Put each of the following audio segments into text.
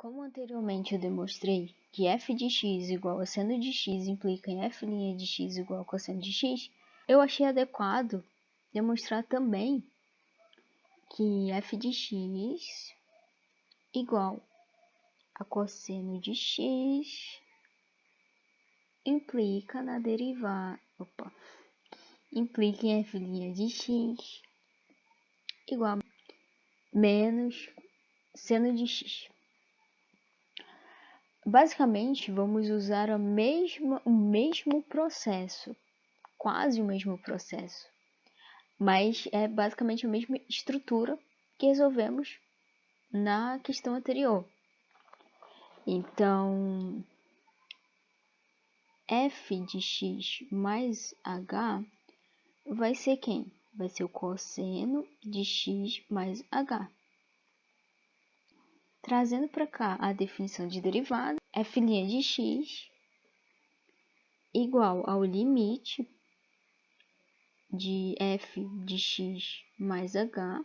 Como anteriormente eu demonstrei que f de x igual a seno de x implica em f' de x igual a cosseno de x, eu achei adequado demonstrar também que f de x igual a cosseno de x implica na derivada, implica em f' de x igual a menos seno de x. Basicamente, vamos usar o mesmo processo, quase o mesmo processo, mas é basicamente a mesma estrutura que resolvemos na questão anterior. Então, f de x mais h vai ser quem? Vai ser o cosseno de x mais h. Trazendo para cá a definição de derivada, f' de x igual ao limite de f de x mais h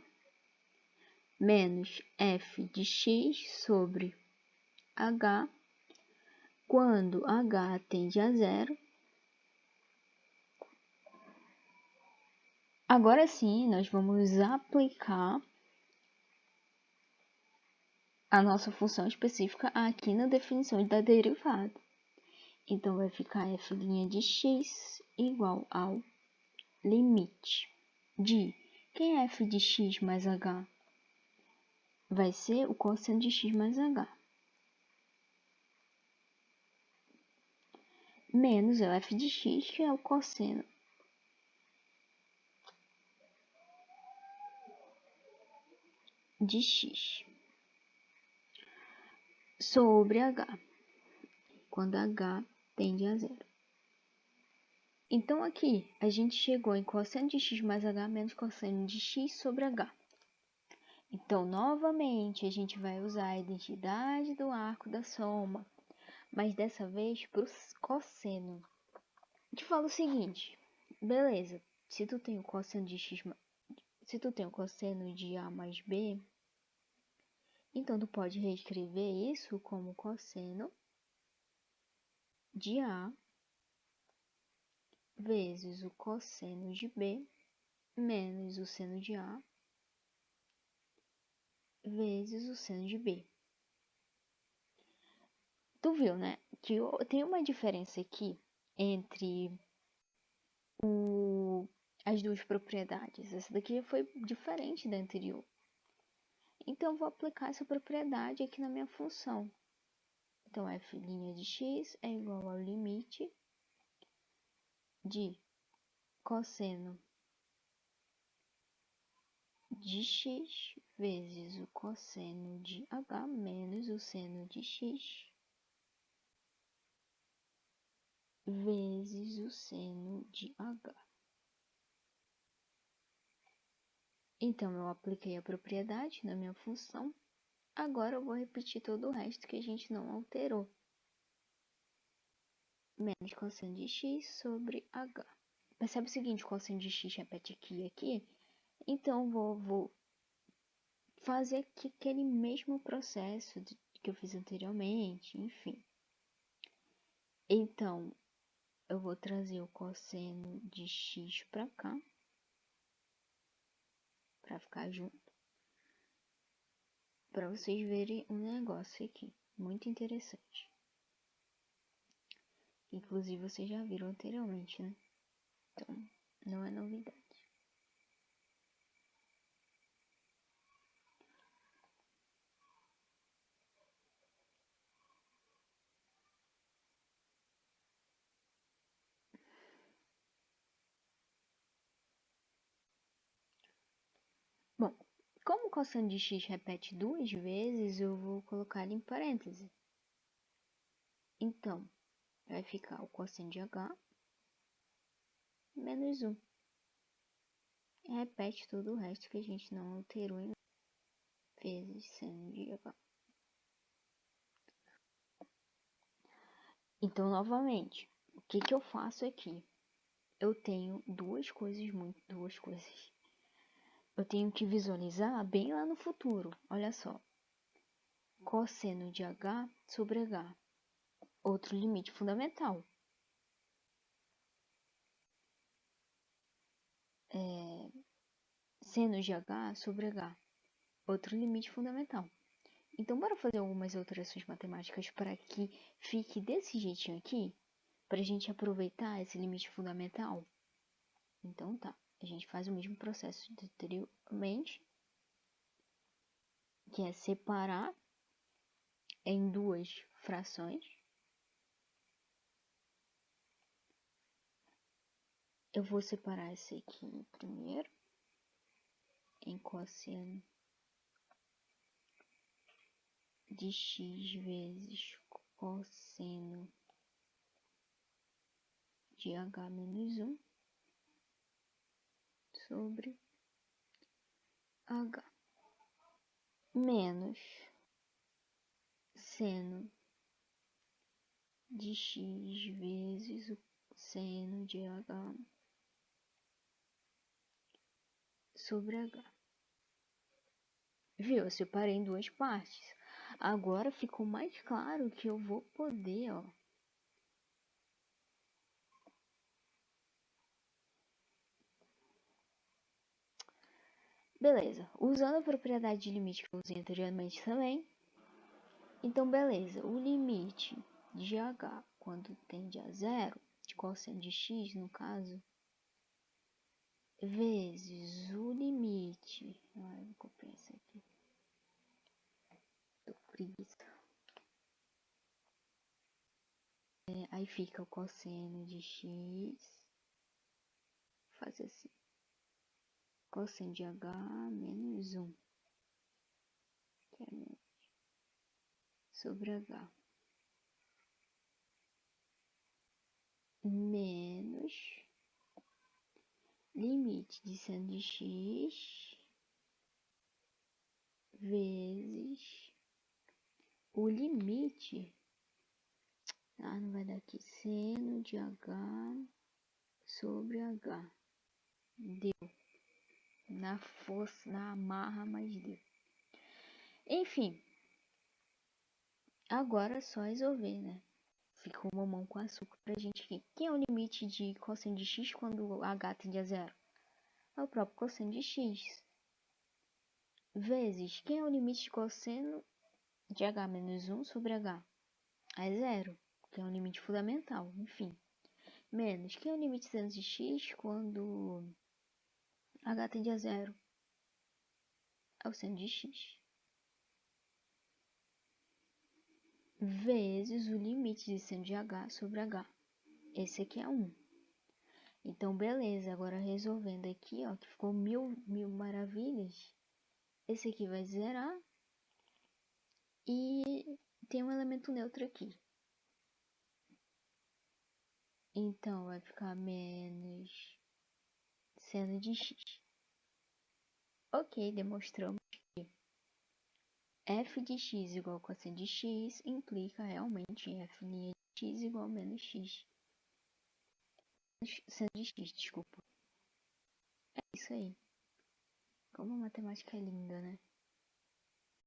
menos f de x sobre h quando h tende a zero. Agora sim, nós vamos aplicar a nossa função específica aqui na definição da derivada. Então, vai ficar f' de x igual ao limite de... Quem é f de x mais h? Vai ser o cosseno de x mais h. Menos o f de x, que é o cosseno de x sobre h, quando h tende a zero. Então, aqui, a gente chegou em cosseno de x mais h menos cosseno de x sobre h. Então, novamente, a gente vai usar a identidade do arco da soma, mas dessa vez para o cosseno. A gente fala o seguinte, beleza, se tu tem o cosseno de x, se tu tem o cosseno de a mais b, então tu pode reescrever isso como cosseno de a vezes o cosseno de b menos o seno de a vezes o seno de b. Tu viu, né? Que tem uma diferença aqui entre as duas propriedades. Essa daqui foi diferente da anterior. Então, eu vou aplicar essa propriedade aqui na minha função. Então, f' de x é igual ao limite de cosseno de x vezes o cosseno de h menos o seno de x vezes o seno de h. Então, eu apliquei a propriedade na minha função. Agora, eu vou repetir todo o resto que a gente não alterou. Menos cosseno de x sobre h. Percebe o seguinte, o cosseno de x repete aqui e aqui. Então, vou fazer aqui aquele mesmo processo que eu fiz anteriormente, enfim. Então, eu vou trazer o cosseno de x para cá, para ficar junto, para vocês verem um negócio aqui, muito interessante. Inclusive, vocês já viram anteriormente, né? Então, não é novidade. Bom, como o cosseno de x repete duas vezes, eu vou colocar ele em parêntese. Então, vai ficar o cosseno de h menos 1. Repete todo o resto que a gente não alterou em vezes seno de h. Então, novamente, o que eu faço aqui? Eu tenho duas coisas. Eu tenho que visualizar bem lá no futuro. Olha só. cosseno de h sobre h. Outro limite fundamental. Seno de h sobre h. Outro limite fundamental. Então, bora fazer algumas alterações matemáticas para que fique desse jeitinho aqui, para a gente aproveitar esse limite fundamental. Então, tá. A gente faz o mesmo processo de anteriormente, que é separar em duas frações. Eu vou separar esse aqui primeiro, em cosseno de x vezes cosseno de h menos 1 sobre h menos seno de x vezes o seno de h sobre h. Viu? Eu separei em duas partes. Agora ficou mais claro que eu vou poder, ó. Beleza. Usando a propriedade de limite que eu usei anteriormente também. Então, beleza. O limite de h quando tende a zero, de cosseno de x, no caso, vezes o limite... Ai, vou copiar isso aqui. Tô preguiça. Aí fica o cosseno de x. Faz assim. Cosseno de h menos 1. Que é menos. Sobre h. Menos. Limite de seno de x. Vezes. O limite. Ah, não vai dar aqui. Seno de h sobre h. Deu. Na força, na amarra, mas deu. Enfim. Agora é só resolver, né? Ficou mamão com açúcar pra gente aqui. Quem é o limite de cosseno de x quando h tende a zero? É o próprio cosseno de x. Vezes, quem é o limite de cosseno de h menos 1 sobre h? É zero, que é um limite fundamental, enfim. Menos, quem é o limite de seno de x quando h tende a zero? É o seno de x. Vezes o limite de seno de h sobre h. Esse aqui é 1. Então, beleza. Agora, resolvendo aqui, ó, que ficou mil maravilhas. Esse aqui vai zerar. E tem um elemento neutro aqui. Então, vai ficar menos seno de x. Ok, demonstramos que f de x igual a cosseno de x implica realmente em f' de x igual a menos x. Seno de x, desculpa. É isso aí. Como a matemática é linda, né?